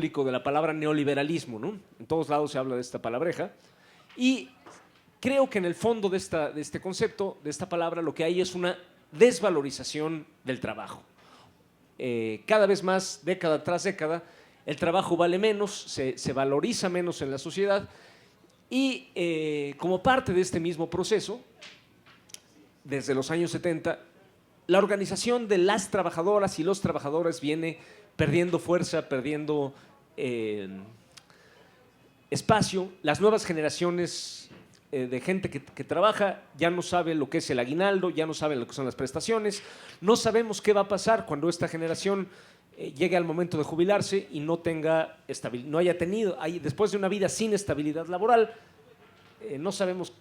simbólico de la palabra neoliberalismo, ¿no? En todos lados se habla de esta palabreja. Y creo que en el fondo de este concepto, de esta palabra, lo que hay es una desvalorización del trabajo. Cada vez más, década tras década, el trabajo vale menos, se valoriza menos en la sociedad y como parte de este mismo proceso, desde los años 70, la organización de las trabajadoras y los trabajadores viene perdiendo fuerza, perdiendo espacio. Las nuevas generaciones de gente que trabaja ya no sabe lo que es el aguinaldo, ya no saben lo que son las prestaciones. No sabemos qué va a pasar cuando esta generación llegue al momento de jubilarse y no tenga no haya tenido, después de una vida sin estabilidad laboral, no sabemos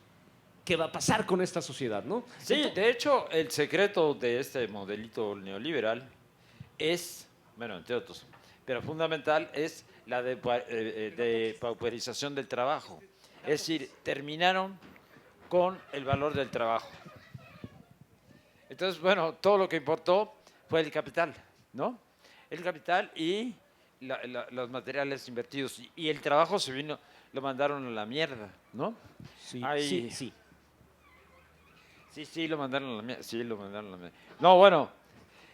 qué va a pasar con esta sociedad, ¿no? Sí, de hecho, el secreto de este modelito neoliberal es, bueno, entre otros, pero fundamental es la depauperización del trabajo. Es decir, terminaron con el valor del trabajo. Entonces, bueno, todo lo que importó fue el capital, ¿no? El capital y los materiales invertidos. Y el trabajo se vino, lo mandaron a la mierda, ¿no? Sí, Hay, sí, sí. Sí, lo mandaron a la mierda. Sí, lo mandaron a la mierda. No, bueno,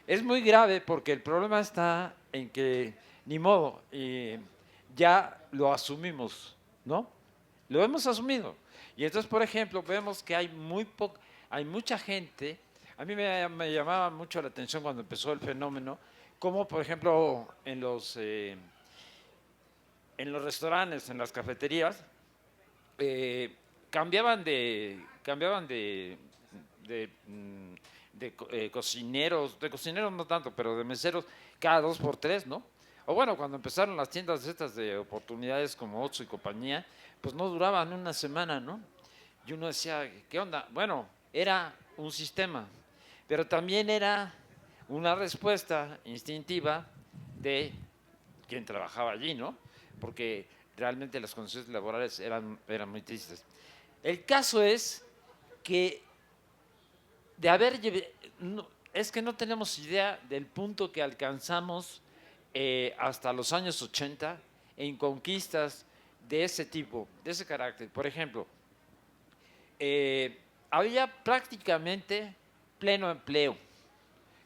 es muy grave porque el problema está en que, ni modo, ya lo asumimos, ¿no? Lo hemos asumido. Y entonces, por ejemplo, vemos que hay mucha gente. A mí me llamaba mucho la atención cuando empezó el fenómeno, como por ejemplo en los restaurantes, en las cafeterías, eh, cambiaban de cocineros no tanto, pero de meseros cada 2 por 3, ¿no? O bueno, cuando empezaron las tiendas estas de oportunidades como Oxxo y compañía, pues no duraban una semana, ¿no? Y uno decía, ¿qué onda? Bueno, era un sistema, pero también era una respuesta instintiva de quien trabajaba allí, ¿no? Porque realmente las condiciones laborales eran muy tristes. El caso es que de haber es que no tenemos idea del punto que alcanzamos hasta los años 80 en conquistas de ese tipo, de ese carácter. Por ejemplo, había prácticamente pleno empleo.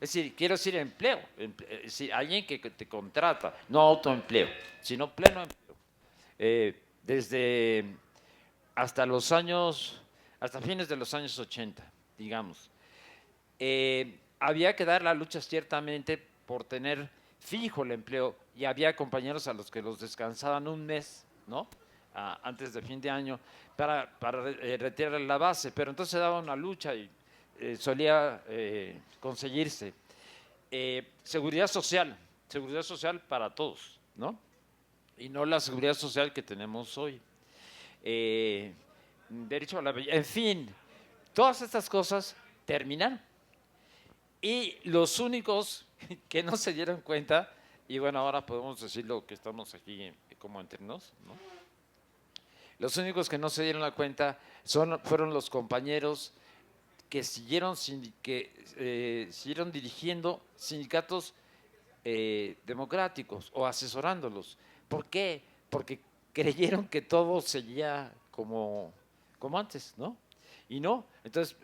Es decir, quiero decir empleo, es decir, alguien que te contrata, no autoempleo, sino pleno empleo. Desde hasta hasta fines de los años 80, digamos. Había que dar la lucha ciertamente por tener fijo el empleo y había compañeros a los que los descansaban un mes, ¿no? Antes de fin de año para retirar la base, pero entonces se daba una lucha y solía conseguirse. Seguridad social para todos, ¿no? Y no la seguridad social que tenemos hoy. Derecho a la belleza, en fin, todas estas cosas terminan y los únicos que no se dieron cuenta, y bueno, ahora podemos decirlo que estamos aquí como entre nos, ¿no? Los únicos que no se dieron la cuenta fueron los compañeros que siguieron dirigiendo sindicatos democráticos o asesorándolos. ¿Por qué? Porque creyeron que todo seguía como antes, ¿no? Y no. Entonces,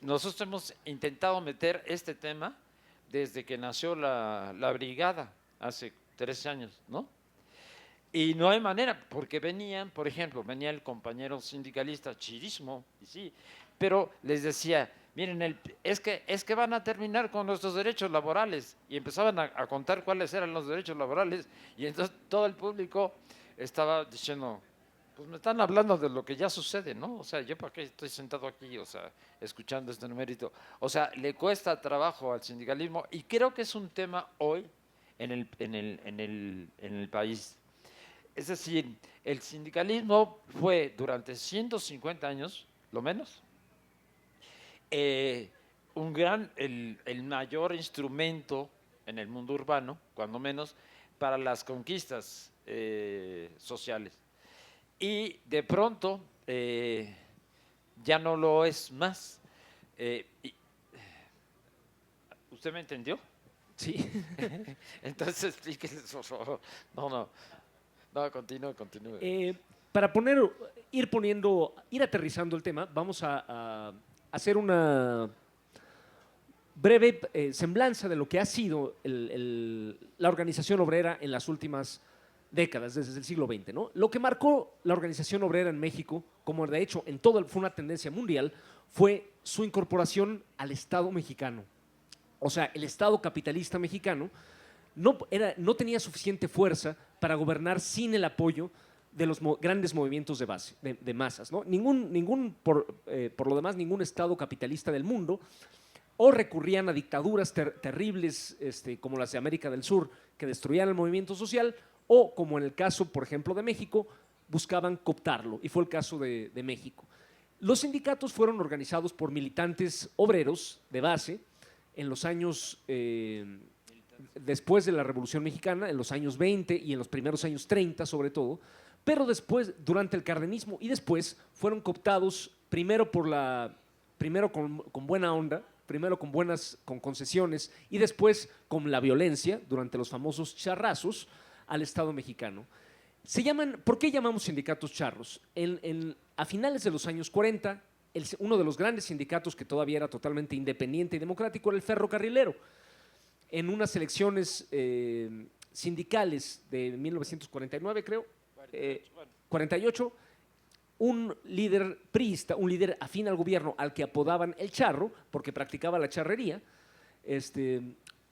nosotros hemos intentado meter este tema desde que nació la brigada, hace 13 años, ¿no? Y no hay manera, porque por ejemplo, venía el compañero sindicalista Chirismo, y sí, pero les decía, miren, es que van a terminar con nuestros derechos laborales. Y empezaban a contar cuáles eran los derechos laborales, y entonces todo el público estaba diciendo, pues me están hablando de lo que ya sucede, ¿no? O sea, yo para qué estoy sentado aquí, o sea, escuchando este numerito. O sea, le cuesta trabajo al sindicalismo, y creo que es un tema hoy en el país. Es decir, el sindicalismo fue durante 150 años, lo menos, el mayor instrumento en el mundo urbano, cuando menos, para las conquistas sociales. Y de pronto ya no lo es más. Eh, y- ¿Usted me entendió? Sí. Entonces explíquenles, por favor. No, no. No, continúe. Para ir aterrizando el tema, vamos a hacer una breve semblanza de lo que ha sido la organización obrera en las últimas décadas, desde el siglo XX, ¿no? Lo que marcó la organización obrera en México, como de hecho fue una tendencia mundial, fue su incorporación al Estado mexicano. O sea, el Estado capitalista mexicano no tenía suficiente fuerza para gobernar sin el apoyo de los grandes movimientos de base, de masas, ¿no? Por lo demás, ningún Estado capitalista del mundo o recurrían a dictaduras terribles como las de América del Sur que destruían el movimiento social, o como en el caso, por ejemplo, de México, buscaban cooptarlo, y fue el caso de México. Los sindicatos fueron organizados por militantes obreros de base en los años después de la Revolución Mexicana, en los años 20 y en los primeros años 30 sobre todo, pero después, durante el cardenismo y después, fueron cooptados primero con buena onda, primero con concesiones y después con la violencia durante los famosos charrazos al Estado mexicano. ¿Por qué llamamos sindicatos charros? A finales de los años 40, uno de los grandes sindicatos que todavía era totalmente independiente y democrático era el ferrocarrilero. En unas elecciones sindicales de 1949, creo, 48, un líder priista, un líder afín al gobierno al que apodaban el charro, porque practicaba la charrería,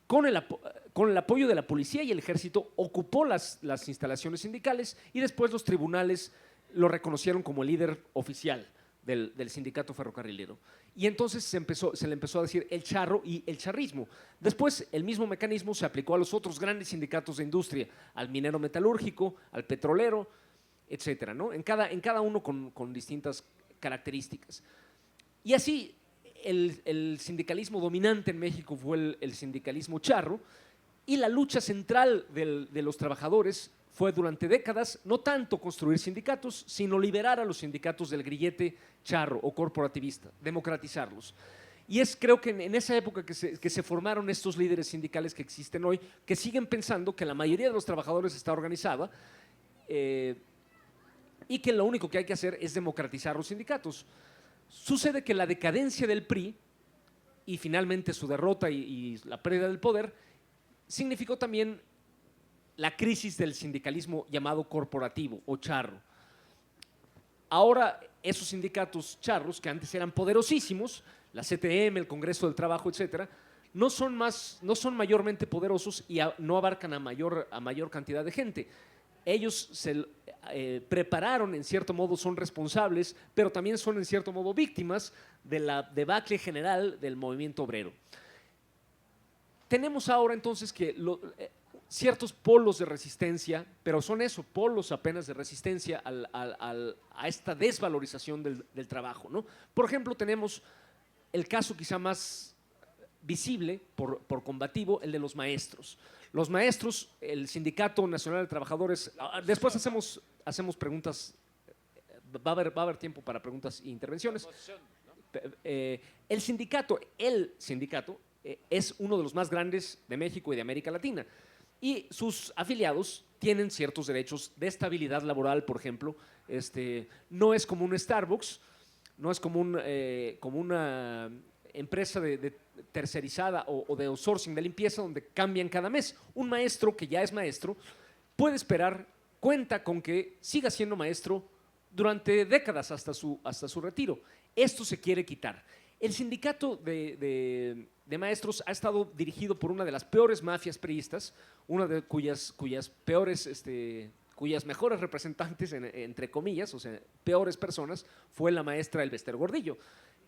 con el apoyo de la policía y el ejército, ocupó las instalaciones sindicales y después los tribunales lo reconocieron como el líder oficial del sindicato ferrocarrilero. Y entonces se le empezó a decir el charro y el charrismo. Después el mismo mecanismo se aplicó a los otros grandes sindicatos de industria, al minero metalúrgico, al petrolero, etcétera, ¿no? En cada uno con distintas características. Y así el sindicalismo dominante en México fue el sindicalismo charro, y la lucha central de los trabajadores fue durante décadas no tanto construir sindicatos, sino liberar a los sindicatos del grillete charro o corporativista, democratizarlos. Y creo que en esa época que se formaron estos líderes sindicales que existen hoy, que siguen pensando que la mayoría de los trabajadores está organizada y que lo único que hay que hacer es democratizar los sindicatos. Sucede que la decadencia del PRI y finalmente su derrota y la pérdida del poder significó también la crisis del sindicalismo llamado corporativo o charro. Ahora esos sindicatos charros, que antes eran poderosísimos, la CTM, el Congreso del Trabajo, etcétera, no son mayormente poderosos y no abarcan a mayor cantidad de gente. Ellos se prepararon, en cierto modo son responsables, pero también son en cierto modo víctimas de la debacle general del movimiento obrero. Tenemos ahora entonces que ciertos polos de resistencia, pero son polos apenas de resistencia a esta desvalorización del trabajo, ¿no? Por ejemplo, tenemos el caso quizá más visible por combativo, el de los maestros. Los maestros, el Sindicato Nacional de Trabajadores, después hacemos preguntas, va a haber tiempo para preguntas e intervenciones. El sindicato es uno de los más grandes de México y de América Latina, y sus afiliados tienen ciertos derechos de estabilidad laboral, por ejemplo. No es como un Starbucks, no es como una empresa de tercerizada o de outsourcing de limpieza donde cambian cada mes. Un maestro que ya es maestro puede cuenta con que siga siendo maestro durante décadas hasta su retiro. Esto se quiere quitar. El sindicato de maestros ha estado dirigido por una de las peores mafias priistas, una de cuyas mejores representantes, entre comillas, o sea, peores personas, fue la maestra Elbester Gordillo,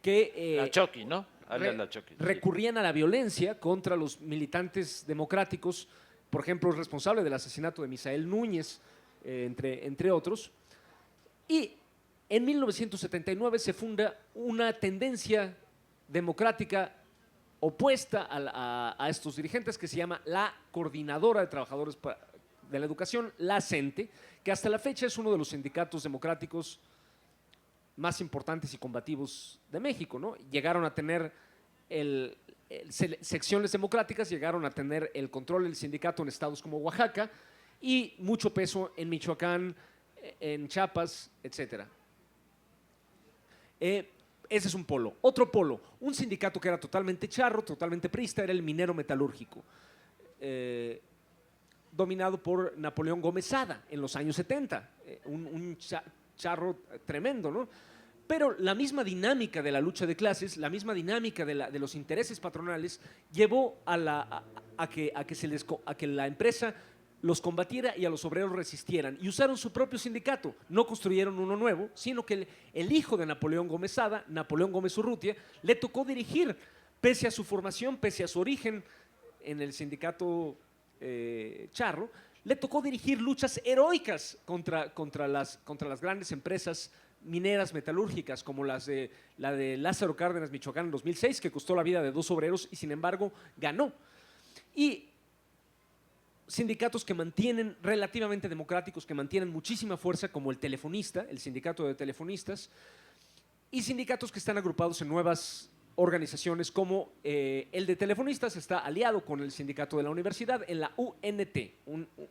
que la Choqui, ¿no? La Choqui, recurrían a la violencia contra los militantes democráticos. Por ejemplo, es responsable del asesinato de Misael Núñez, entre otros. Y en 1979 se funda una tendencia democrática opuesta a estos dirigentes, que se llama la Coordinadora de Trabajadores de la Educación, la CENTE, que hasta la fecha es uno de los sindicatos democráticos más importantes y combativos de México, ¿no? Llegaron a tener secciones democráticas, llegaron a tener el control del sindicato en estados como Oaxaca, y mucho peso en Michoacán, en Chiapas, etc. Ese es un polo. Otro polo, un sindicato que era totalmente charro, totalmente priista, era el minero metalúrgico, dominado por Napoleón Gómez Sada en los años 70, un charro tremendo, ¿no? Pero la misma dinámica de la lucha de clases, la misma dinámica de los intereses patronales, llevó a que la empresa los combatiera y a los obreros resistieran. Y usaron su propio sindicato. No construyeron uno nuevo, sino que el hijo de Napoleón Gómez Sada, Napoleón Gómez Urrutia, le tocó dirigir, pese a su formación, pese a su origen en el sindicato charro, le tocó dirigir luchas heroicas contra las grandes empresas mineras metalúrgicas, como la de Lázaro Cárdenas, Michoacán, en 2006, que costó la vida de 2 obreros y sin embargo ganó. Y sindicatos que mantienen, relativamente democráticos, que mantienen muchísima fuerza, como el Telefonista, el sindicato de telefonistas, y sindicatos que están agrupados en nuevas organizaciones, como el de telefonistas está aliado con el sindicato de la universidad en la UNT,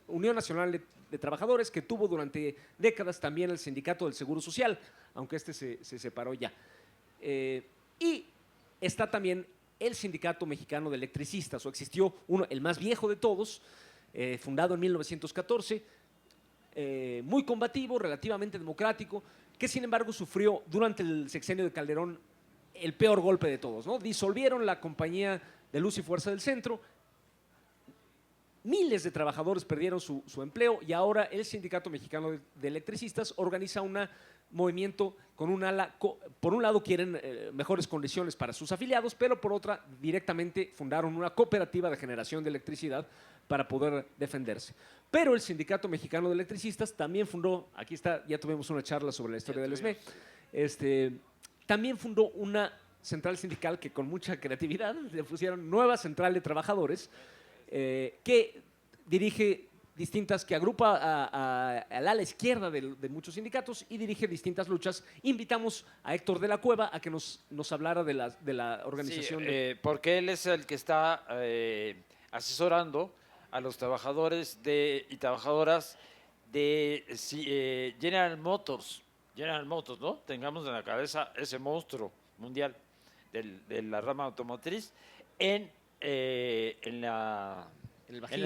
Unión Nacional de Trabajadores, que tuvo durante décadas también el sindicato del Seguro Social, aunque este se separó ya. Y está también el Sindicato Mexicano de Electricistas, o existió uno, el más viejo de todos, fundado en 1914, muy combativo, relativamente democrático, que sin embargo sufrió durante el sexenio de Calderón el peor golpe de todos, ¿no? Disolvieron la compañía de Luz y Fuerza del Centro, miles de trabajadores perdieron su empleo y ahora el Sindicato Mexicano de Electricistas organiza un movimiento con un ala, por un lado quieren mejores condiciones para sus afiliados, pero por otra directamente fundaron una cooperativa de generación de electricidad para poder defenderse. Pero el Sindicato Mexicano de Electricistas también fundó, aquí está, ya tuvimos una charla sobre la historia del SME, también fundó una central sindical que con mucha creatividad le pusieron Nueva Central de Trabajadores, que dirige distintas, que agrupa al ala izquierda de muchos sindicatos y dirige distintas luchas. Invitamos a Héctor de la Cueva a que nos hablara de la organización. Sí, porque él es el que está asesorando a los trabajadores y trabajadoras de General Motors, ¿no? Tengamos en la cabeza ese monstruo mundial de la rama automotriz en el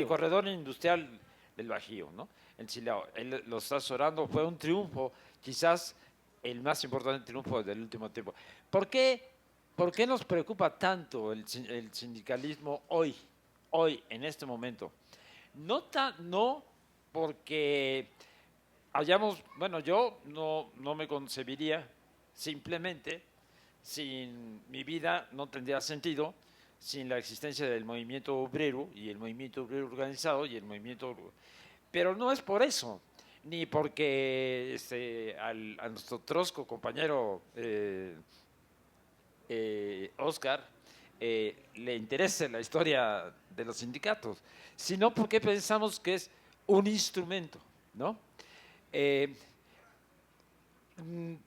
corredor industrial del Bajío, ¿no? En Silao. Él lo está asesorando, fue un triunfo, quizás el más importante triunfo del último tiempo. ¿Por qué nos preocupa tanto el sindicalismo hoy, en este momento? No porque yo no me concebiría simplemente, sin mi vida no tendría sentido, sin la existencia del movimiento obrero y el movimiento obrero organizado y el movimiento... Pero no es por eso, ni porque a nuestro trosco compañero Oscar le interese la historia de los sindicatos, sino porque pensamos que es un instrumento, ¿no?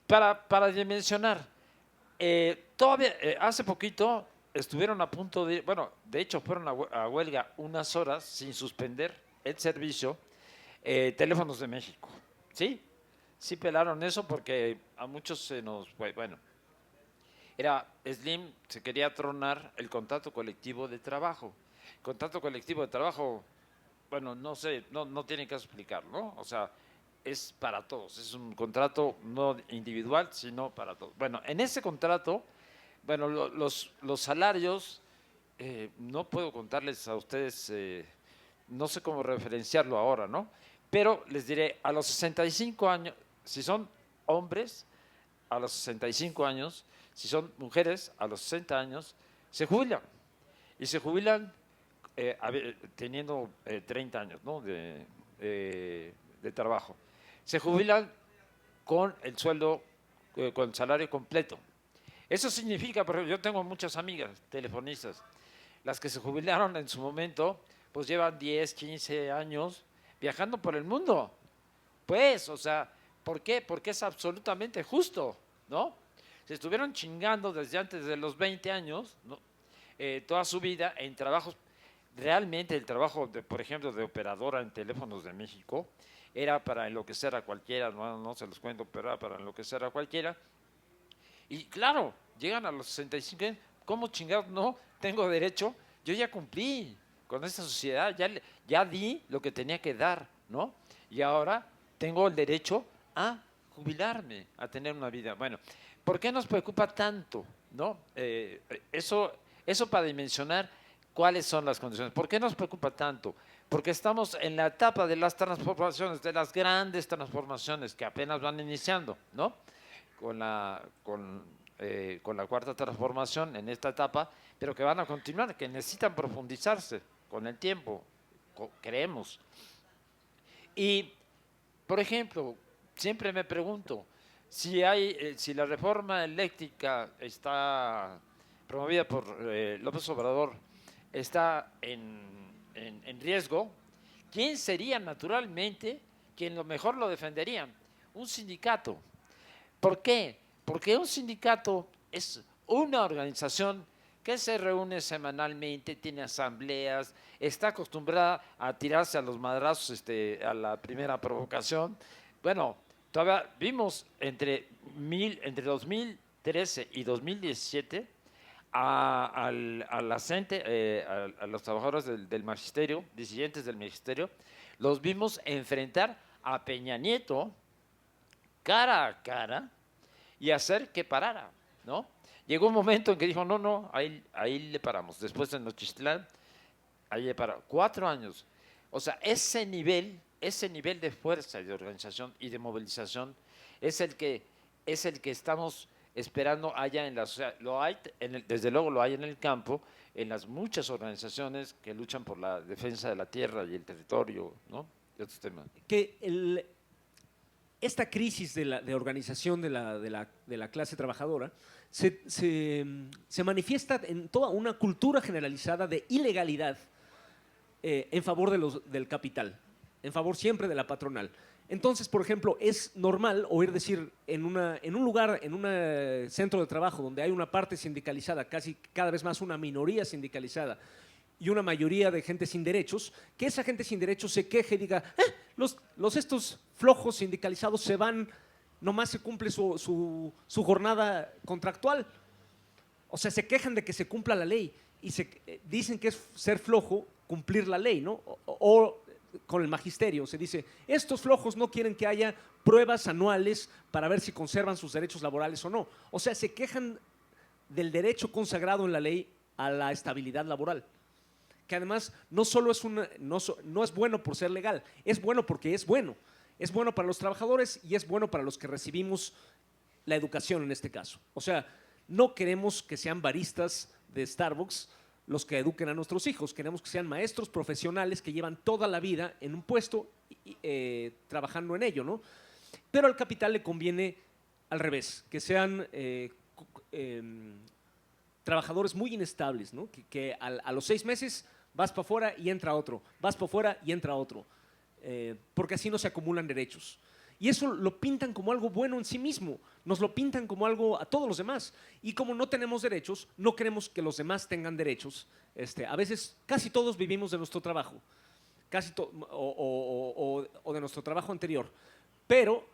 Para dimensionar, todavía hace poquito estuvieron a punto de, de hecho fueron a huelga unas horas sin suspender el servicio, Teléfonos de México, ¿sí? Sí pelaron eso porque a muchos se nos fue, Slim se quería tronar el contrato colectivo de trabajo. Contrato colectivo de trabajo, no sé, no tiene que explicar, ¿no? O sea, es para todos, es un contrato no individual, sino para todos. En ese contrato, los salarios, no puedo contarles a ustedes, no sé cómo referenciarlo ahora, ¿no? Pero les diré, a los 65 años, si son hombres, a los 65 años, si son mujeres, a los 60 años, se jubilan. Y se jubilan teniendo 30 años, ¿no? de trabajo. Se jubilan con el sueldo, con el salario completo. Eso significa, por ejemplo, yo tengo muchas amigas telefonistas, las que se jubilaron en su momento, pues llevan 10, 15 años viajando por el mundo. Pues, o sea, ¿por qué? Porque es absolutamente justo, ¿no? Se estuvieron chingando desde antes de los 20 años, ¿no? Toda su vida en trabajos realmente el trabajo, por ejemplo, de operadora en teléfonos de México era para enloquecer a cualquiera, no se los cuento, pero era para enloquecer a cualquiera. Y claro, llegan a los 65 años, ¿cómo chingados no tengo derecho? Yo ya cumplí con esta sociedad, ya di lo que tenía que dar, ¿no? Y ahora tengo el derecho a jubilarme, a tener una vida. Bueno, ¿por qué nos preocupa tanto, no? Eso para dimensionar cuáles son las condiciones. ¿Por qué nos preocupa tanto? Porque estamos en la etapa de las transformaciones, de las grandes transformaciones que apenas van iniciando, ¿no? Con la cuarta transformación en esta etapa, pero que van a continuar, que necesitan profundizarse con el tiempo, creemos. Y, por ejemplo, siempre me pregunto, si la reforma eléctrica está promovida por López Obrador, está en riesgo, ¿quién sería naturalmente quien lo mejor lo defendería? Un sindicato. ¿Por qué? Porque un sindicato es una organización que se reúne semanalmente, tiene asambleas, está acostumbrada a tirarse a los madrazos a la primera provocación. Bueno, todavía vimos entre 2013 y 2017 a los trabajadores del magisterio, disidentes del magisterio, los vimos enfrentar a Peña Nieto cara a cara y hacer que parara, ¿no? Llegó un momento en que dijo, no, ahí le paramos. Después en Nochistlán, ahí le paramos. 4 años. O sea, ese nivel de fuerza y de organización y de movilización es el que estamos esperando allá en la sociedad. Lo hay, desde luego lo hay en el campo, en las muchas organizaciones que luchan por la defensa de la tierra y el territorio, ¿no? Y otros temas. Que esta crisis de organización de la clase trabajadora se manifiesta en toda una cultura generalizada de ilegalidad en favor del capital, en favor siempre de la patronal. Entonces, por ejemplo, es normal oír decir en un lugar, en un centro de trabajo donde hay una parte sindicalizada, casi cada vez más una minoría sindicalizada, y una mayoría de gente sin derechos, que esa gente sin derechos se queje y diga, estos flojos sindicalizados se van, nomás se cumple su jornada contractual. O sea, se quejan de que se cumpla la ley y dicen que es ser flojo cumplir la ley, ¿no? O con el magisterio se dice, estos flojos no quieren que haya pruebas anuales para ver si conservan sus derechos laborales o no. O sea, se quejan del derecho consagrado en la ley a la estabilidad laboral, que además no solo no es bueno por ser legal, es bueno porque es bueno. Es bueno para los trabajadores y es bueno para los que recibimos la educación en este caso. O sea, no queremos que sean baristas de Starbucks los que eduquen a nuestros hijos, queremos que sean maestros profesionales que llevan toda la vida en un puesto trabajando en ello, ¿no? Pero al capital le conviene al revés, que sean trabajadores muy inestables, ¿no? Que a los 6 meses vas para afuera y entra otro, vas para afuera y entra otro, porque así no se acumulan derechos. Y eso lo pintan como algo bueno en sí mismo, nos lo pintan como algo a todos los demás. Y como no tenemos derechos, no queremos que los demás tengan derechos. A veces casi todos vivimos de nuestro trabajo, o de nuestro trabajo anterior, pero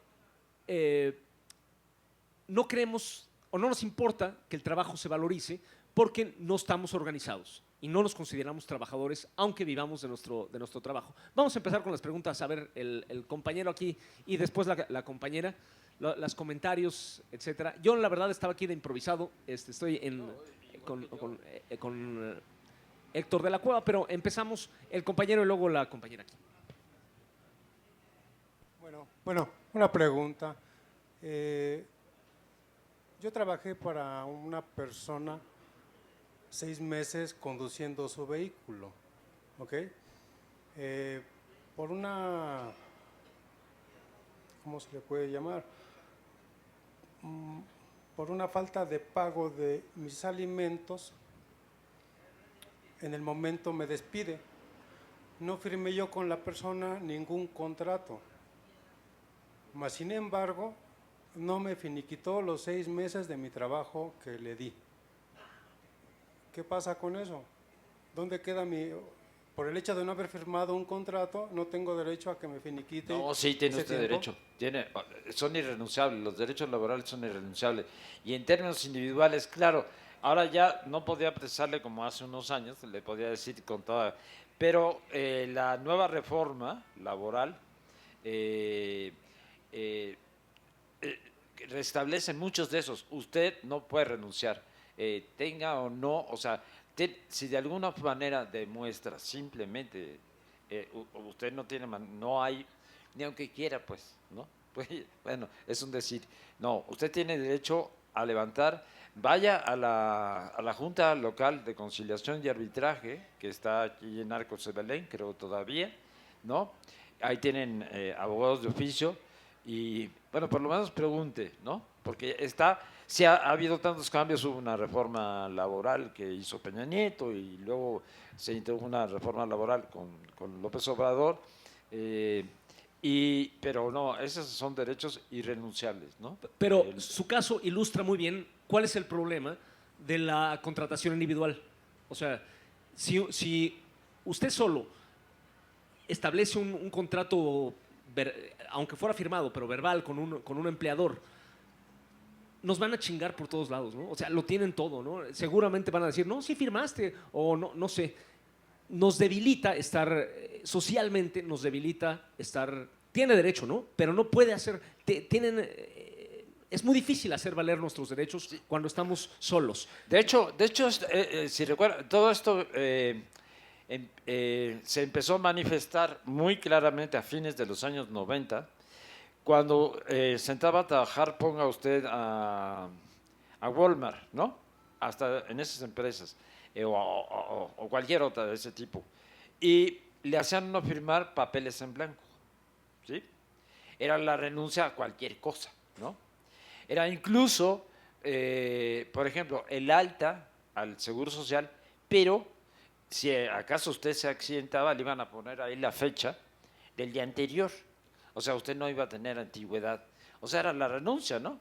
no queremos o no nos importa que el trabajo se valorice porque no estamos organizados y no nos consideramos trabajadores, aunque vivamos de nuestro trabajo. Vamos a empezar con las preguntas. A ver, el compañero aquí y después la compañera, los comentarios, etcétera. Yo, la verdad, estaba aquí de improvisado. Estoy con Héctor de la Cueva, pero empezamos el compañero y luego la compañera aquí. Bueno, una pregunta. Yo trabajé para una persona 6 meses conduciendo su vehículo, ¿ok? Por una, ¿cómo se le puede llamar? Por una falta de pago de mis alimentos, en el momento me despide. No firmé yo con la persona ningún contrato, mas sin embargo, no me finiquitó los 6 meses de mi trabajo que le di. ¿Qué pasa con eso? ¿Dónde queda Por el hecho de no haber firmado un contrato, no tengo derecho a que me finiquite. No, sí, tiene ese usted tiempo. derecho. Son irrenunciables, los derechos laborales son irrenunciables. Y en términos individuales, claro, ahora ya no podía prestarle como hace unos años, le podía decir con toda... Pero la nueva reforma laboral eh, eh, restablece muchos de esos. Usted no puede renunciar, tenga o no, o sea, si de alguna manera demuestra simplemente, usted no tiene, no hay, ni aunque quiera, pues, ¿no? Pues, bueno, es un decir. No, usted tiene derecho a levantar, vaya a la Junta Local de Conciliación y Arbitraje, que está aquí en Arcos de Belén, creo todavía, ¿no? Ahí tienen abogados de oficio y, bueno, por lo menos pregunte, ¿no? Porque si ha habido tantos cambios, hubo una reforma laboral que hizo Peña Nieto y luego se introdujo una reforma laboral con López Obrador, pero no, esos son derechos irrenunciables, ¿no? Pero su caso ilustra muy bien cuál es el problema de la contratación individual. O sea, si usted solo establece un contrato, aunque fuera firmado, pero verbal, con un empleador, nos van a chingar por todos lados, ¿no? O sea, lo tienen todo, ¿no? Seguramente van a decir, no, sí firmaste, o no, no sé. Nos debilita estar, socialmente nos debilita estar, tiene derecho, ¿no? Pero no puede hacer, es muy difícil hacer valer nuestros derechos cuando estamos solos. De hecho, si recuerdan, todo esto se empezó a manifestar muy claramente a fines de los años 90, cuando se entraba a trabajar, ponga usted a Walmart, ¿no? Hasta en esas empresas, o cualquier otra de ese tipo. Y le hacían uno firmar papeles en blanco, ¿sí? Era la renuncia a cualquier cosa, ¿no? Era incluso, por ejemplo, el alta al Seguro Social, pero si acaso usted se accidentaba, le iban a poner ahí la fecha del día anterior. O sea, usted no iba a tener antigüedad. O sea, era la renuncia, ¿no?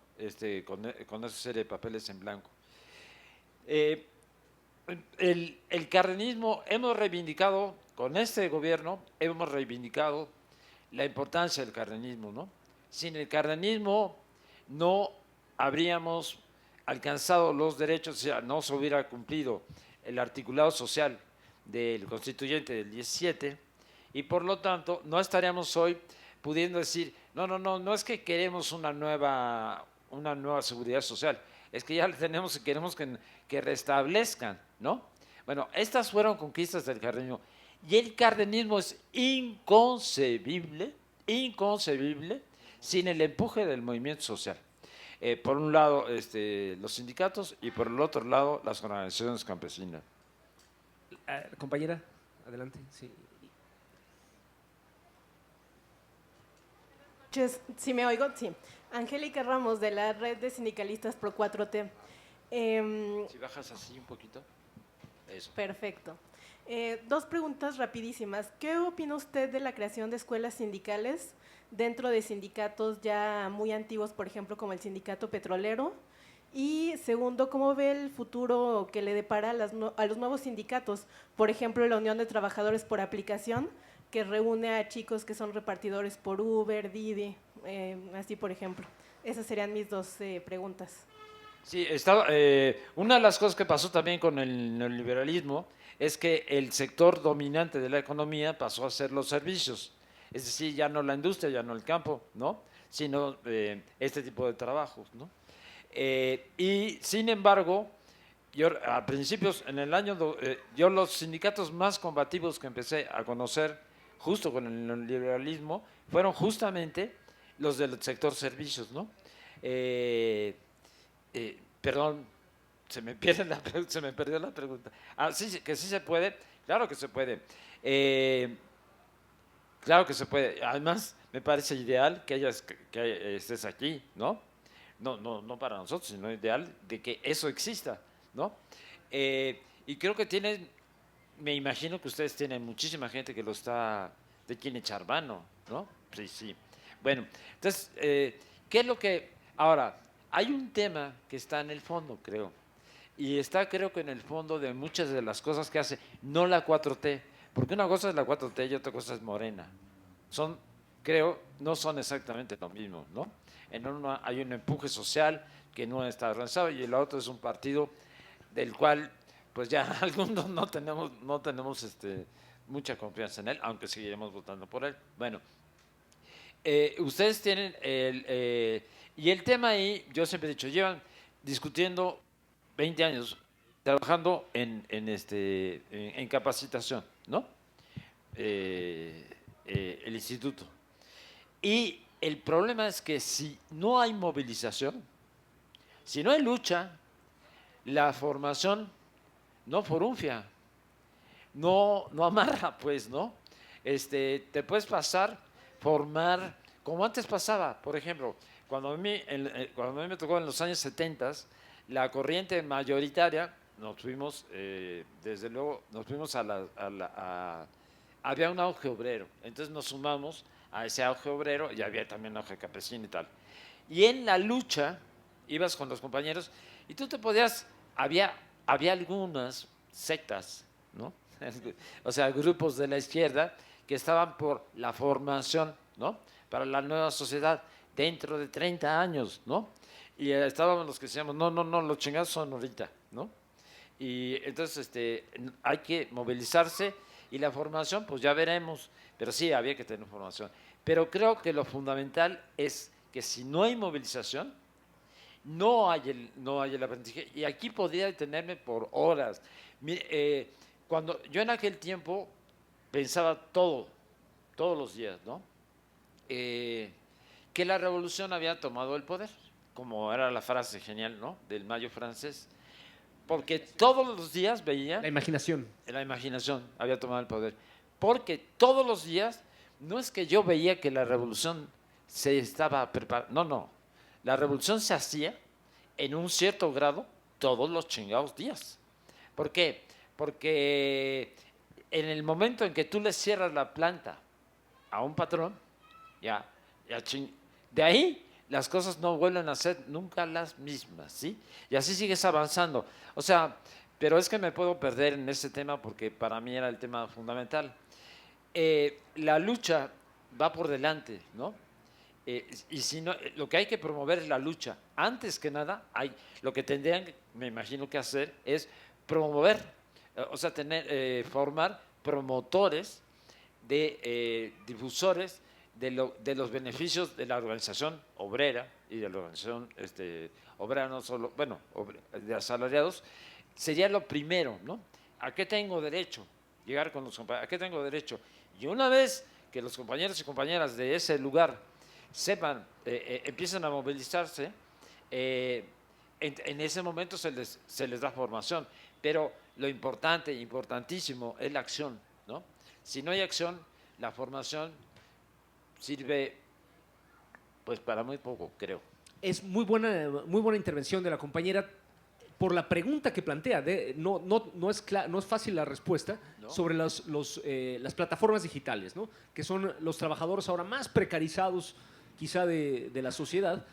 Con esa serie de papeles en blanco. El cardenismo, hemos reivindicado, con este gobierno, hemos reivindicado la importancia del cardenismo, ¿no? Sin el cardenismo no habríamos alcanzado los derechos, o sea, no se hubiera cumplido el articulado social del constituyente del 17 y por lo tanto no estaríamos hoy pudiendo decir, no es que queremos una nueva seguridad social, es que ya tenemos y queremos que restablezcan, ¿no? Bueno, estas fueron conquistas del cardenismo y el cardenismo es inconcebible sin el empuje del movimiento social. Por un lado, los sindicatos y por el otro lado, las organizaciones campesinas. Compañera, adelante. Sí. Si me oigo, sí. Angélica Ramos, de la Red de Sindicalistas Pro 4T. Si bajas así un poquito. Eso. Perfecto. Dos preguntas rapidísimas. ¿Qué opina usted de la creación de escuelas sindicales dentro de sindicatos ya muy antiguos, por ejemplo, como el sindicato petrolero? Y segundo, ¿cómo ve el futuro que le depara a los nuevos sindicatos? Por ejemplo, la Unión de Trabajadores por Aplicación, que reúne a chicos que son repartidores por Uber, Didi, así por ejemplo. Esas serían mis dos preguntas. Sí, una de las cosas que pasó también con el neoliberalismo es que el sector dominante de la economía pasó a ser los servicios. Es decir, ya no la industria, ya no el campo, ¿no? Sino este tipo de trabajos, ¿no? Y sin embargo, yo a principios, en el año, yo los sindicatos más combativos que empecé a conocer justo con el neoliberalismo fueron justamente los del sector servicios, ¿no? Perdón, se me perdió la pregunta. Sí, que sí se puede, claro que se puede. Claro que se puede. Además, me parece ideal que estés aquí, ¿no? No para nosotros, sino ideal de que eso exista, ¿no? Y creo que me imagino que ustedes tienen muchísima gente que de quien echar mano, ¿no? Sí. Bueno, entonces, ¿qué es lo que... Ahora, hay un tema que está en el fondo, creo, y está creo que en el fondo de muchas de las cosas que hace, no la 4T, Porque una cosa es la 4T y otra cosa es Morena. Creo, no son exactamente lo mismo, ¿no? En uno hay un empuje social que no está organizado y el otro es un partido del cual, pues ya algunos no tenemos mucha confianza en él, aunque seguiremos votando por él. Bueno, ustedes tienen y el tema ahí, yo siempre he dicho, llevan discutiendo 20 años trabajando en capacitación, ¿no? El instituto. Y el problema es que si no hay movilización, si no hay lucha, la formación no forunfia, no amarra, pues, ¿no? Te puedes formar, como antes pasaba, por ejemplo, cuando a mí me tocó en los años 70, la corriente mayoritaria, desde luego, nos fuimos había un auge obrero, entonces nos sumamos a ese auge obrero y había también auge campesino y tal. Y en la lucha, ibas con los compañeros y tú había algunas sectas, ¿no? O sea, grupos de la izquierda que estaban por la formación, ¿no? Para la nueva sociedad dentro de 30 años, ¿no? Y estábamos los que decíamos, no, los chingados son ahorita, ¿no? Y entonces hay que movilizarse y la formación, pues ya veremos, pero sí, había que tener formación. Pero creo que lo fundamental es que si no hay movilización, no hay el aprendizaje. Y aquí podría detenerme por horas. Cuando yo en aquel tiempo pensaba todos los días, ¿no? Que la revolución había tomado el poder, como era la frase genial, ¿no? Del Mayo francés. Porque todos los días veía... La imaginación. La imaginación había tomado el poder. Porque todos los días, no es que yo veía que la revolución se estaba preparando, no. La revolución se hacía en un cierto grado todos los chingados días. ¿Por qué? Porque en el momento en que tú le cierras la planta a un patrón, de ahí las cosas no vuelven a ser nunca las mismas, ¿sí? Y así sigues avanzando. O sea, pero es que me puedo perder en ese tema porque para mí era el tema fundamental. La lucha va por delante, ¿no? Y si no, lo que hay que promover es la lucha. Antes que nada, lo que tendrían, me imagino, que hacer es promover, o sea, formar promotores, difusores de los beneficios de la organización obrera y de la organización obrera, no solo, bueno, de asalariados, sería lo primero, ¿no? ¿A qué tengo derecho? Llegar con los compañeros, ¿a qué tengo derecho? Y una vez que los compañeros y compañeras de ese lugar empiezan a movilizarse, en ese momento se les da formación. Pero lo importantísimo, es la acción, ¿no? Si no hay acción, la formación sirve pues para muy poco, creo. Es muy buena intervención de la compañera por la pregunta que plantea. No es fácil la respuesta, ¿no? Sobre las plataformas digitales, ¿no? Que son los trabajadores ahora más precarizados quizá de la sociedad,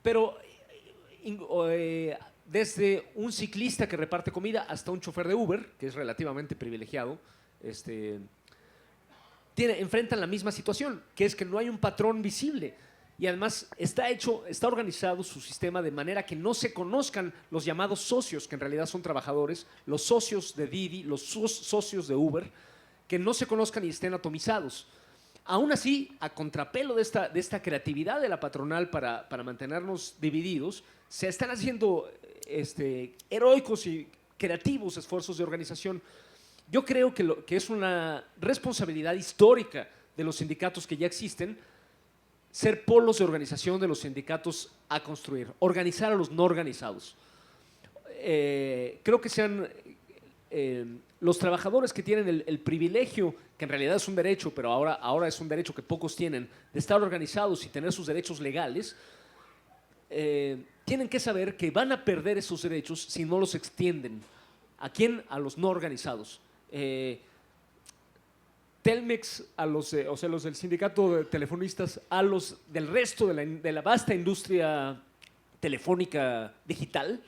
pero desde un ciclista que reparte comida hasta un chofer de Uber, que es relativamente privilegiado, enfrentan la misma situación, que es que no hay un patrón visible. Y además está organizado su sistema de manera que no se conozcan los llamados socios, que en realidad son trabajadores, los socios de Didi, los socios de Uber, que no se conozcan y estén atomizados. Aún así, a contrapelo de esta creatividad de la patronal para mantenernos divididos, se están haciendo heroicos y creativos esfuerzos de organización. Yo creo que es una responsabilidad histórica de los sindicatos que ya existen ser polos de organización de los sindicatos a construir, organizar a los no organizados. Creo que sean los trabajadores que tienen el privilegio, que en realidad es un derecho, pero ahora es un derecho que pocos tienen, de estar organizados y tener sus derechos legales, tienen que saber que van a perder esos derechos si no los extienden. ¿A quién? A los no organizados. Telmex, los del sindicato de telefonistas, a los del resto de la vasta industria telefónica digital,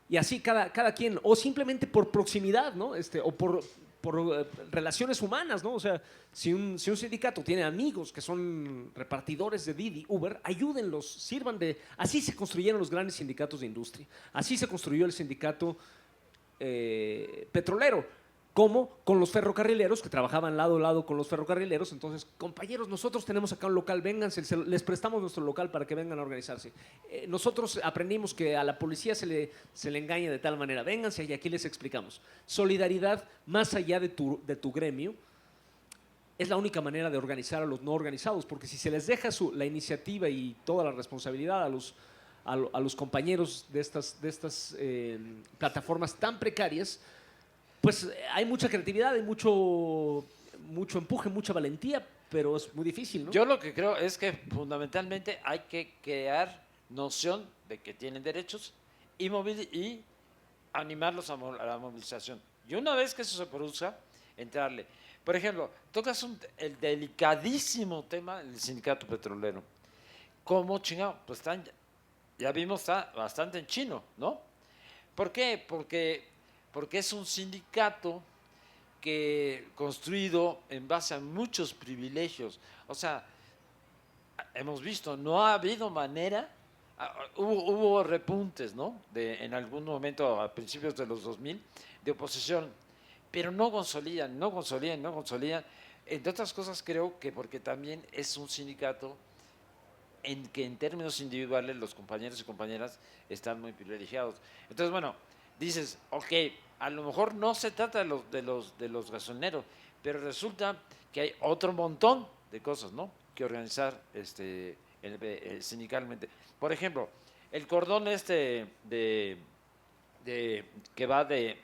y así cada quien, o simplemente por proximidad, ¿no? O relaciones humanas, ¿no? O sea, si un sindicato tiene amigos que son repartidores de Didi, Uber, ayúdenlos, sirvan de... Así se construyeron los grandes sindicatos de industria. Así se construyó el sindicato petrolero. Como con los ferrocarrileros, que trabajaban lado a lado con los ferrocarrileros. Entonces, compañeros, nosotros tenemos acá un local, vénganse, les prestamos nuestro local para que vengan a organizarse. Nosotros aprendimos que a la policía se le engaña de tal manera, vénganse y aquí les explicamos. Solidaridad más allá de tu gremio es la única manera de organizar a los no organizados, porque si se les deja la iniciativa y toda la responsabilidad a los compañeros de estas plataformas tan precarias, pues hay mucha creatividad, hay mucho empuje, mucha valentía, pero es muy difícil, ¿no? Yo lo que creo es que fundamentalmente hay que crear noción de que tienen derechos y animarlos a la movilización. Y una vez que eso se produzca, entrarle. Por ejemplo, tocas el delicadísimo tema del sindicato petrolero. ¿Cómo chingado? Pues ya vimos, está bastante en chino, ¿no? ¿Por qué? Porque es un sindicato que construido en base a muchos privilegios. O sea, hemos visto, no ha habido manera, hubo repuntes, ¿no? En algún momento, a principios de los 2000, de oposición, pero no consolidan. Entre otras cosas, creo que porque también es un sindicato en que en términos individuales los compañeros y compañeras están muy privilegiados. Entonces, bueno, dices, ok, a lo mejor no se trata de los gasolineros, pero resulta que hay otro montón de cosas, ¿no?, que organizar sindicalmente. Por ejemplo, el cordón que va de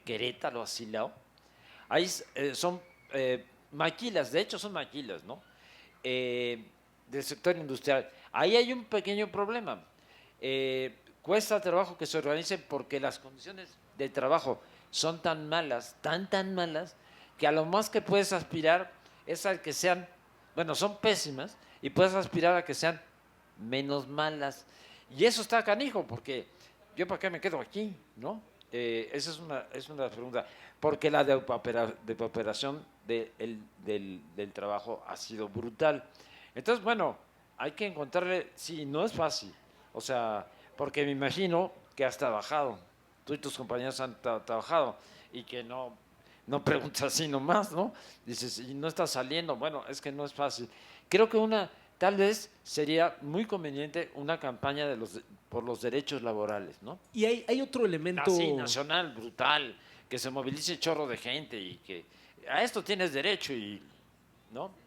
Querétaro a Silao, ahí son maquilas, de hecho son maquilas, ¿no?, del sector industrial. Ahí hay un pequeño problema. Cuesta trabajo que se organicen porque las condiciones de trabajo son tan malas, tan malas, que a lo más que puedes aspirar es a que sean, bueno, son pésimas, y puedes aspirar a que sean menos malas. Y eso está canijo, porque yo para qué me quedo aquí, ¿no? Esa es una pregunta. Porque la depauperación del trabajo ha sido brutal. Entonces, bueno, hay que encontrarle, sí, no es fácil, o sea, porque me imagino que has trabajado, tú y tus compañeros han trabajado, y que no preguntas así nomás, ¿no? Dices, y no está saliendo, bueno, es que no es fácil. Creo que tal vez sería muy conveniente una campaña por los derechos laborales, ¿no? Y hay otro elemento... Así, nacional, brutal, que se movilice chorro de gente y que a esto tienes derecho y, ¿no?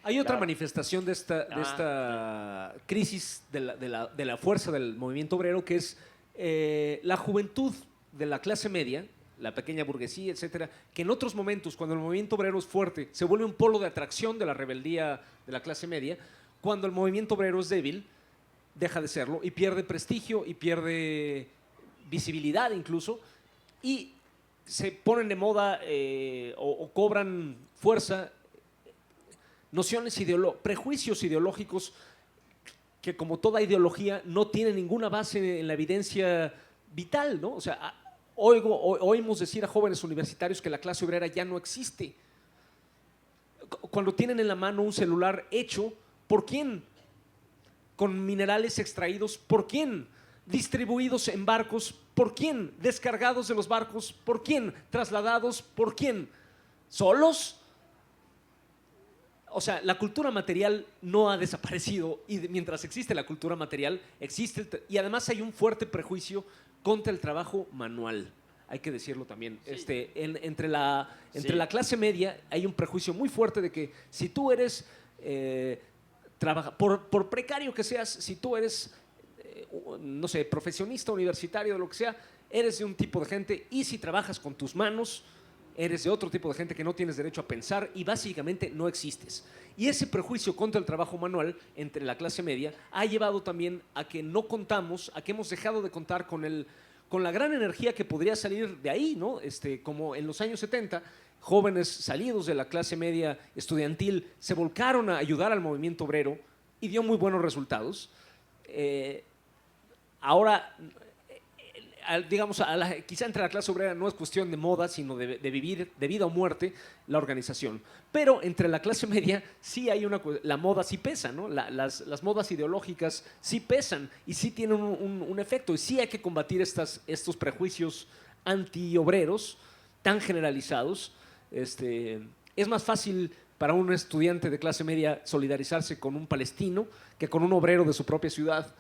Hay otra Claro. manifestación de esta crisis de la fuerza del movimiento obrero, que es la juventud de la clase media, la pequeña burguesía, etcétera, que en otros momentos, cuando el movimiento obrero es fuerte, se vuelve un polo de atracción de la rebeldía de la clase media. Cuando el movimiento obrero es débil, deja de serlo y pierde prestigio y pierde visibilidad incluso, y se ponen de moda o cobran fuerza prejuicios ideológicos que, como toda ideología, no tienen ninguna base en la evidencia vital, ¿no? O sea, oímos decir a jóvenes universitarios que la clase obrera ya no existe. Cuando tienen en la mano un celular hecho, ¿por quién? Con minerales extraídos, ¿por quién? Distribuidos en barcos, ¿por quién? Descargados de los barcos, ¿por quién? Trasladados, ¿por quién? ¿Solos? O sea, la cultura material no ha desaparecido, y mientras existe la cultura material, y además hay un fuerte prejuicio contra el trabajo manual. Hay que decirlo también. Sí. Entre la clase media hay un prejuicio muy fuerte de que si tú eres, por precario que seas, si tú eres, no sé, profesionista, universitario, lo que sea, eres de un tipo de gente, y si trabajas con tus manos, eres de otro tipo de gente que no tienes derecho a pensar y básicamente no existes. Y ese prejuicio contra el trabajo manual entre la clase media ha llevado también a que a que hemos dejado de contar con la gran energía que podría salir de ahí, ¿no? Como en los años 70, jóvenes salidos de la clase media estudiantil se volcaron a ayudar al movimiento obrero y dio muy buenos resultados. Ahora, digamos, quizá entre la clase obrera no es cuestión de moda, sino de vivir de vida o muerte la organización. Pero entre la clase media sí hay la moda sí pesa, ¿no? Las modas ideológicas sí pesan y sí tienen un efecto. Y sí hay que combatir estos prejuicios antiobreros tan generalizados. Es más fácil para un estudiante de clase media solidarizarse con un palestino que con un obrero de su propia ciudad.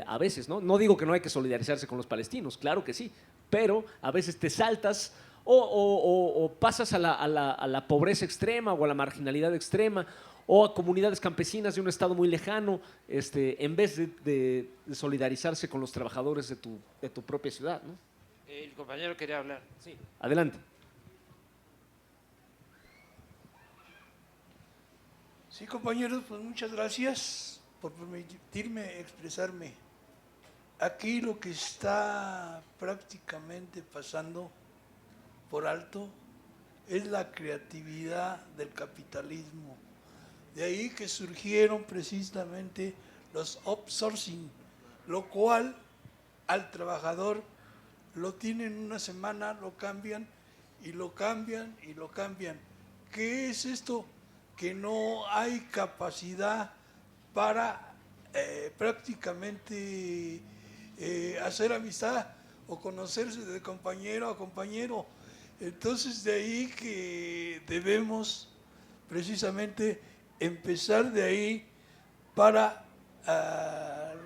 A veces, ¿no? No digo que no hay que solidarizarse con los palestinos, claro que sí, pero a veces te saltas o pasas a la pobreza extrema o a la marginalidad extrema o a comunidades campesinas de un estado muy lejano, en vez de solidarizarse con los trabajadores de tu propia ciudad, ¿no? El compañero quería hablar. Sí. Adelante. Sí, compañeros, pues muchas gracias por permitirme expresarme. Aquí lo que está prácticamente pasando por alto es la creatividad del capitalismo. De ahí que surgieron precisamente los outsourcing, lo cual al trabajador lo tienen una semana, lo cambian y lo cambian y lo cambian. ¿Qué es esto? Que no hay capacidad para prácticamente hacer amistad o conocerse de compañero a compañero. Entonces de ahí que debemos precisamente empezar de ahí para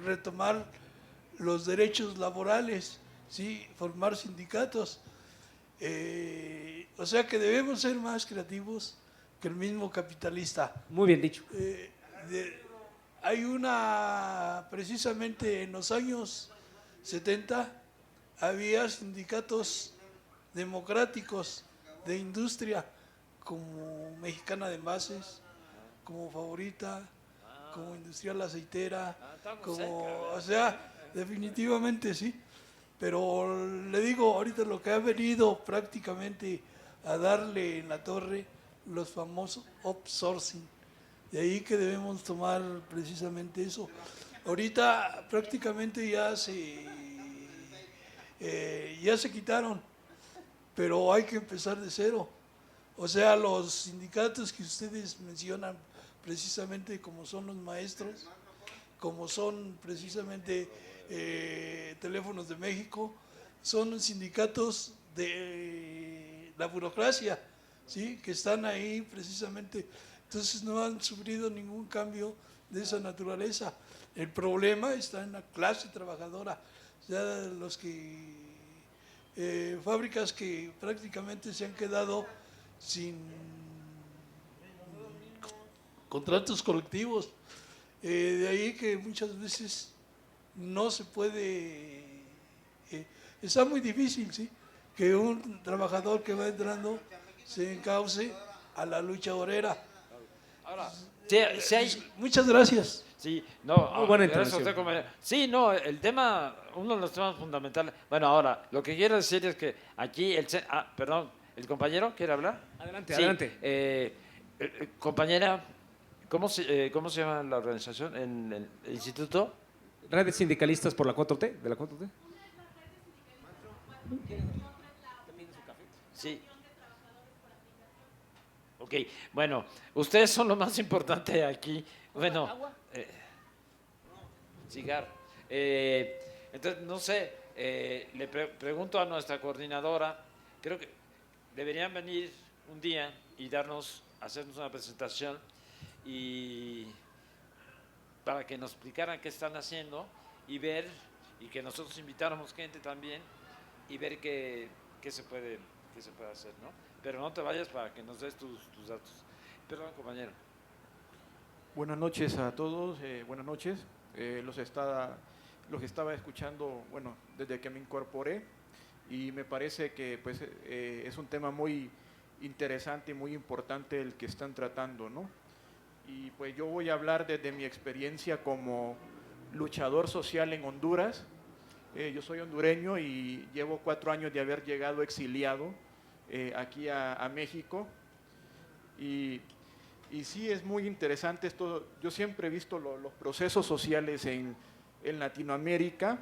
retomar los derechos laborales, ¿sí? Formar sindicatos. O sea que debemos ser más creativos que el mismo capitalista. Muy bien dicho. Hay precisamente en los años 70, había sindicatos democráticos de industria, como Mexicana de Envases, como Favorita, como Industrial Aceitera, o sea, definitivamente sí. Pero le digo, ahorita lo que ha venido prácticamente a darle en la torre, los famosos outsourcing. De ahí que debemos tomar precisamente eso. Ahorita prácticamente ya se quitaron, pero hay que empezar de cero. O sea, los sindicatos que ustedes mencionan precisamente, como son los maestros, como son precisamente Teléfonos de México, son sindicatos de la burocracia, ¿sí? Que están ahí precisamente. Entonces no han sufrido ningún cambio de esa naturaleza. El problema está en la clase trabajadora, ya los que fábricas que prácticamente se han quedado sin contratos colectivos. De ahí que muchas veces no se puede, está muy difícil, ¿sí? Que un trabajador que va entrando se encauce a la lucha obrera. Ahora, si hay... Muchas gracias. Sí, no, Muy buena gracias a intervención. usted, compañero. Sí, no, el tema, uno de los temas fundamentales. Bueno, ahora, lo que quiero decir es que aquí, perdón, ¿el compañero quiere hablar? Adelante, Sí, adelante. compañera, ¿cómo se llama la organización? ¿El instituto? Redes sindicalistas por la 4T, de la 4T. Sí. Ok, bueno, ustedes son lo más importante aquí. Bueno, cigarro. Entonces, no sé, le pregunto a nuestra coordinadora, creo que deberían venir un día y hacernos una presentación y para que nos explicaran qué están haciendo y ver, y que nosotros invitáramos gente también y ver qué se puede hacer, ¿no? Pero no te vayas para que nos des tus datos. Perdón, compañero. Buenas noches a todos, buenas noches. Los estaba escuchando, bueno, desde que me incorporé y me parece que pues, es un tema muy interesante y muy importante el que están tratando, ¿no? Y pues yo voy a hablar desde mi experiencia como luchador social en Honduras. Yo soy hondureño y llevo 4 años de haber llegado exiliado aquí a México. Y sí es muy interesante esto. Yo siempre he visto los procesos sociales en Latinoamérica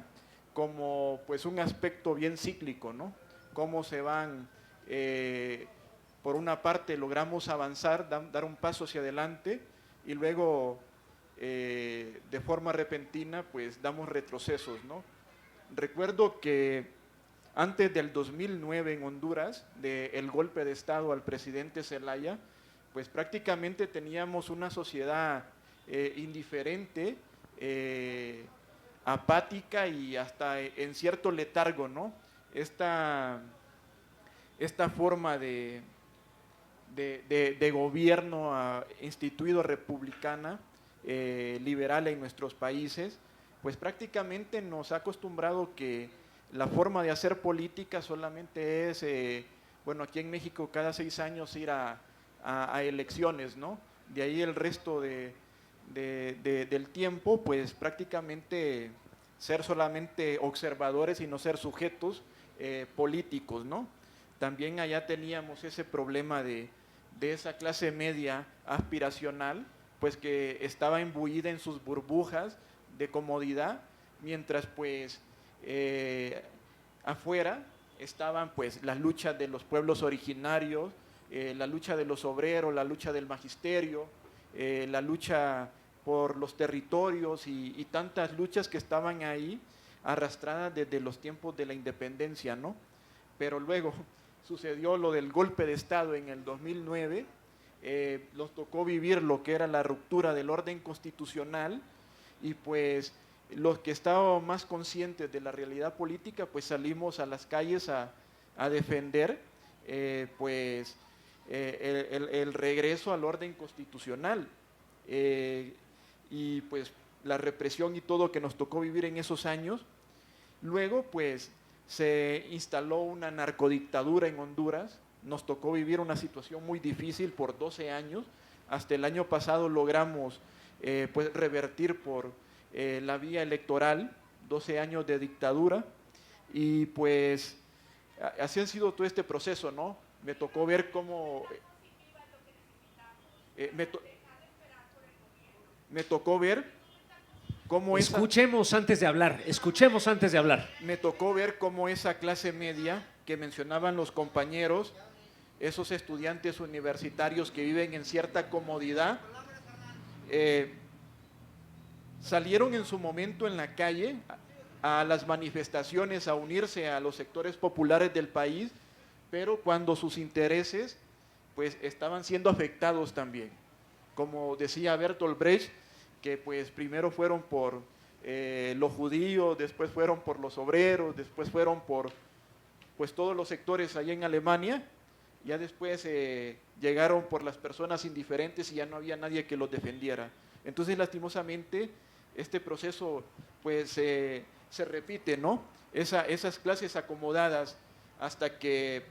como pues un aspecto bien cíclico, ¿no? Cómo se van, por una parte logramos avanzar, dar un paso hacia adelante y luego de forma repentina pues damos retrocesos, ¿no? Recuerdo que antes del 2009 en Honduras, del golpe de Estado al presidente Zelaya, pues prácticamente teníamos una sociedad indiferente, apática y hasta en cierto letargo, ¿no? Esta forma de gobierno instituido republicana, liberal en nuestros países, pues prácticamente nos ha acostumbrado que la forma de hacer política solamente es, bueno, aquí en México cada 6 años ir a elecciones, ¿no? De ahí el resto del tiempo, pues prácticamente ser solamente observadores y no ser sujetos políticos, ¿no? También allá teníamos ese problema de esa clase media aspiracional, pues que estaba imbuida en sus burbujas de comodidad, mientras pues afuera estaban pues las luchas de los pueblos originarios, la lucha de los obreros, la lucha del magisterio, la lucha por los territorios y tantas luchas que estaban ahí arrastradas desde los tiempos de la independencia, ¿no? Pero luego sucedió lo del golpe de Estado en el 2009, nos tocó vivir lo que era la ruptura del orden constitucional y pues los que estábamos más conscientes de la realidad política pues salimos a las calles a defender pues el regreso al orden constitucional y pues la represión y todo que nos tocó vivir en esos años. Luego pues se instaló una narcodictadura en Honduras, nos tocó vivir una situación muy difícil por 12 años, hasta el año pasado logramos pues revertir por la vía electoral, 12 años de dictadura, y pues así ha sido todo este proceso, ¿no? Me tocó ver cómo... me tocó ver cómo Escuchemos antes de hablar, escuchemos antes de hablar. me tocó ver cómo esa clase media que mencionaban los compañeros, esos estudiantes universitarios que viven en cierta comodidad, salieron en su momento en la calle a las manifestaciones, a unirse a los sectores populares del país, pero cuando sus intereses pues estaban siendo afectados también. Como decía Bertolt Brecht, que pues primero fueron por los judíos, después fueron por los obreros, después fueron por pues todos los sectores allá en Alemania, ya después llegaron por las personas indiferentes y ya no había nadie que los defendiera. Entonces lastimosamente este proceso pues se repite, ¿no? Esas clases acomodadas hasta que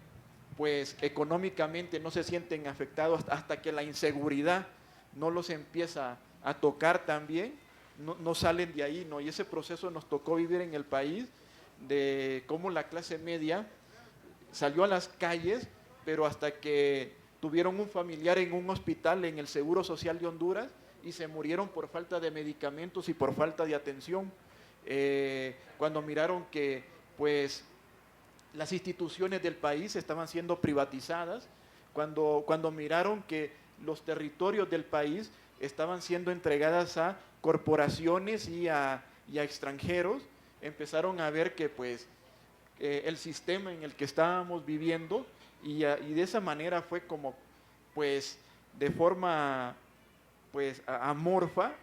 pues económicamente no se sienten afectados, hasta que la inseguridad no los empieza a tocar también, no salen de ahí, ¿no? Y ese proceso nos tocó vivir en el país, de cómo la clase media salió a las calles, pero hasta que tuvieron un familiar en un hospital en el Seguro Social de Honduras y se murieron por falta de medicamentos y por falta de atención, cuando miraron que pues las instituciones del país estaban siendo privatizadas, cuando miraron que los territorios del país estaban siendo entregadas a corporaciones y a extranjeros, empezaron a ver que pues el sistema en el que estábamos viviendo y de esa manera fue como pues de forma pues amorfa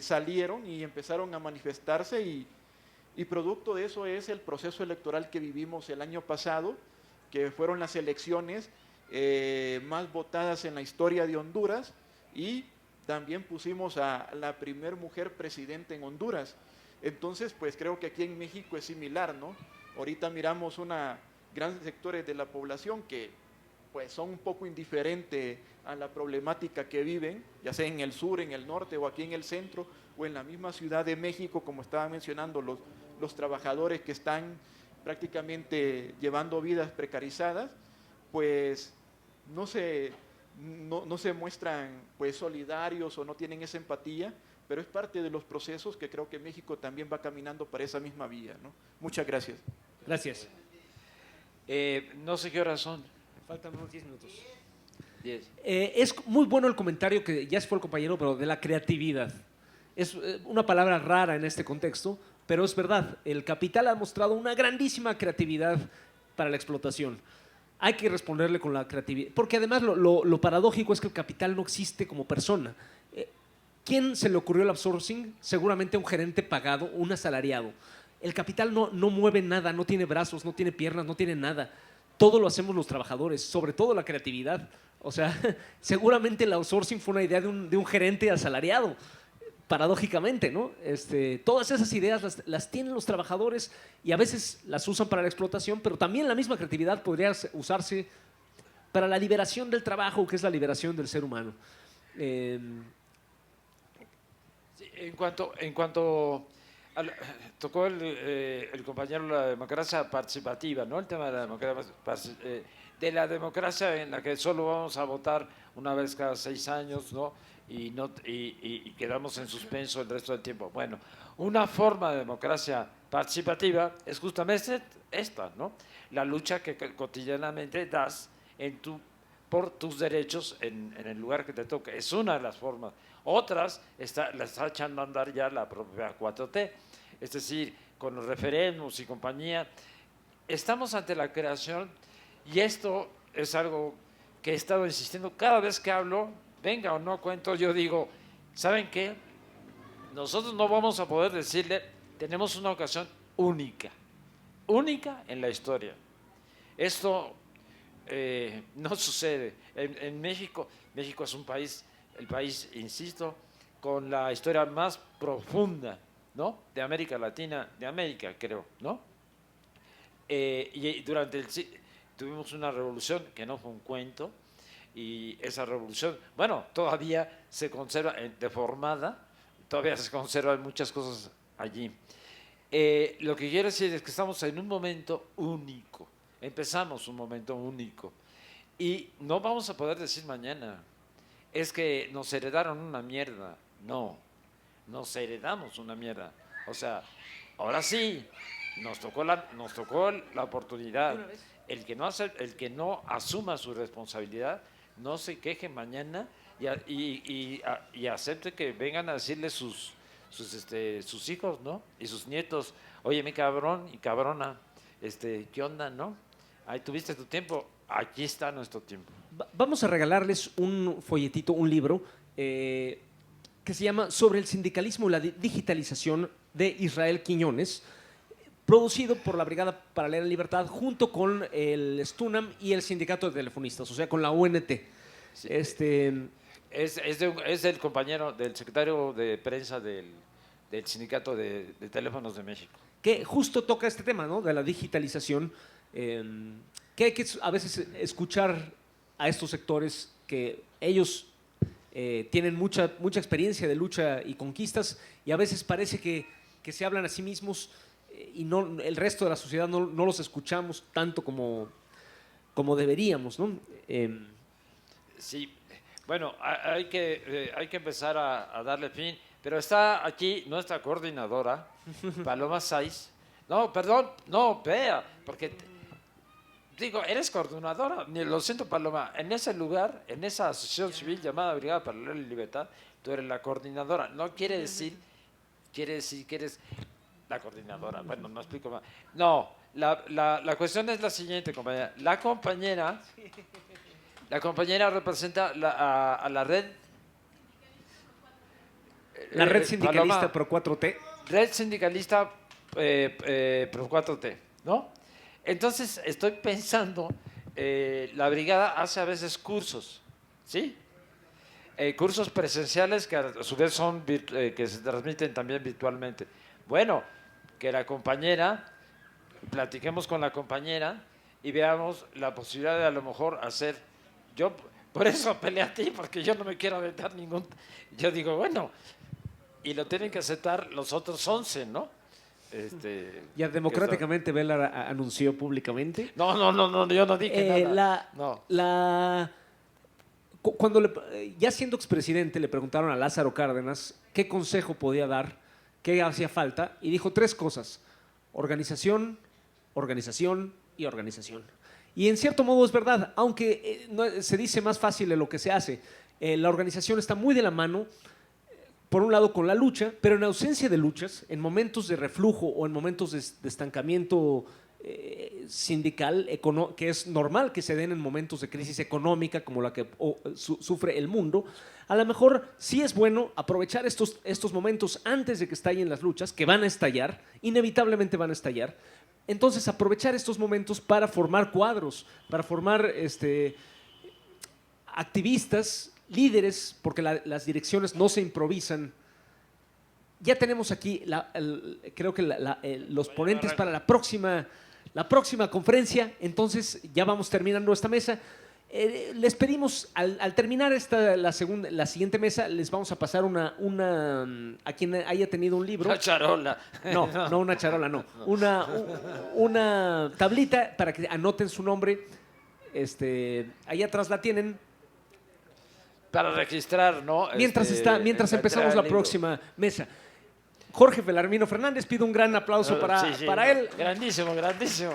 salieron y empezaron a manifestarse y producto de eso es el proceso electoral que vivimos el año pasado, que fueron las elecciones más votadas en la historia de Honduras y también pusimos a la primer mujer presidenta en Honduras. Entonces, pues creo que aquí en México es similar, ¿no? Ahorita miramos grandes sectores de la población que pues son un poco indiferentes a la problemática que viven, ya sea en el sur, en el norte o aquí en el centro o en la misma Ciudad de México, como estaba mencionando, los trabajadores que están prácticamente llevando vidas precarizadas, pues no se muestran pues solidarios o no tienen esa empatía pero es parte de los procesos que creo que México también va caminando para esa misma vía, ¿no? Muchas gracias. Gracias. No sé qué horas son. Faltan unos 10 minutos. 10. Es muy bueno el comentario que ya se fue el compañero, pero de la creatividad. Es una palabra rara en este contexto, pero es verdad. El capital ha mostrado una grandísima creatividad para la explotación. Hay que responderle con la creatividad, porque además lo paradójico es que el capital no existe como persona. ¿Quién se le ocurrió el outsourcing? Seguramente un gerente pagado, un asalariado. El capital no mueve nada, no tiene brazos, no tiene piernas, no tiene nada. Todo lo hacemos los trabajadores, sobre todo la creatividad. O sea, seguramente el outsourcing fue una idea de un gerente asalariado, paradójicamente, ¿no? Todas esas ideas las tienen los trabajadores y a veces las usan para la explotación, pero también la misma creatividad podría usarse para la liberación del trabajo, que es la liberación del ser humano. Sí, en cuanto tocó el compañero la democracia participativa, ¿no? El tema de la democracia en la que solo vamos a votar una vez cada 6 años, ¿no? Y quedamos en suspenso el resto del tiempo. Bueno, una forma de democracia participativa es justamente esta, ¿no? La lucha que cotidianamente das por tus derechos en el lugar que te toque. Es una de las formas. Otras la está echando a andar ya la propia 4T. Es decir, con los referéndums y compañía, estamos ante la creación, y esto es algo que he estado insistiendo cada vez que hablo, venga o no cuento, yo digo, ¿saben qué? Nosotros no vamos a poder decirle, tenemos una ocasión única en la historia. Esto no sucede. En México es un país, el país, insisto, con la historia más profunda, ¿no? De América Latina, de América, creo, ¿no? Y tuvimos una revolución que no fue un cuento, y esa revolución, bueno, todavía se conserva deformada, todavía se conservan muchas cosas allí. Lo que quiero decir es que estamos en un momento único, empezamos un momento único, y no vamos a poder decir mañana, es que nos heredaron una mierda. No, nos heredamos una mierda. O sea, ahora sí, nos tocó la oportunidad. El que no asuma su responsabilidad, no se queje mañana y acepte que vengan a decirle sus hijos, ¿no? Y sus nietos, oye, mi cabrón y cabrona, ¿qué onda, no? Ahí tuviste tu tiempo, aquí está nuestro tiempo. Vamos a regalarles un folletito, un libro, que se llama Sobre el sindicalismo y la digitalización, de Israel Quiñones, producido por la Brigada Paralela Libertad junto con el STUNAM y el Sindicato de Telefonistas, o sea, con la UNT. Sí. Es del compañero, del secretario de prensa del Sindicato de Teléfonos de México. Que justo toca este tema, ¿no? De la digitalización, que hay que a veces escuchar a estos sectores que ellos tienen mucha experiencia de lucha y conquistas, y a veces parece que se hablan a sí mismos y no, el resto de la sociedad no los escuchamos tanto como deberíamos, ¿no? Sí, bueno, hay que empezar a darle fin, pero está aquí nuestra coordinadora, Paloma Saiz. No, perdón, no, vea, porque digo, eres coordinadora, lo siento, Paloma, en ese lugar, en esa asociación civil llamada Brigada Paralela Libertad, tú eres la coordinadora. No quiere decir que eres la coordinadora. Bueno, no explico más. No, la cuestión es la siguiente, compañera. La compañera representa a la red. La red sindicalista Paloma, Pro 4T. Red sindicalista Pro 4T, ¿no? Entonces, estoy pensando, la brigada hace a veces cursos, ¿sí? Cursos presenciales que a su vez son que se transmiten también virtualmente. Bueno, que la compañera, platiquemos con la compañera y veamos la posibilidad de a lo mejor hacer, yo por eso peleé a ti, porque yo no me quiero aventar ningún, yo digo, bueno, y lo tienen que aceptar los otros 11, ¿no? Ya democráticamente Vela anunció públicamente. No, yo no dije nada. No. Cuando ya siendo expresidente le preguntaron a Lázaro Cárdenas qué consejo podía dar, qué hacía falta, y dijo 3 cosas: organización, organización y organización. Y en cierto modo es verdad, aunque se dice más fácil de lo que se hace. La organización está muy de la mano, por un lado con la lucha, pero en ausencia de luchas, en momentos de reflujo o en momentos de estancamiento sindical, que es normal que se den en momentos de crisis económica como la que sufre el mundo, a lo mejor sí es bueno aprovechar estos momentos antes de que estallen las luchas, que van a estallar, inevitablemente van a estallar. Entonces, aprovechar estos momentos para formar cuadros, para formar activistas, líderes, porque las direcciones no se improvisan. Ya tenemos aquí, creo que los ponentes para la próxima conferencia. Entonces, ya vamos terminando esta mesa. Les pedimos, al terminar la siguiente mesa, les vamos a pasar a quien haya tenido un libro. Una charola. No una charola, no. Una tablita para que anoten su nombre. Allá atrás la tienen. Para registrar, ¿no? Mientras la empezamos entrada la al próxima mesa. Jorge Belarmino Fernández, pido un gran aplauso para Sí, él. Grandísimo, grandísimo.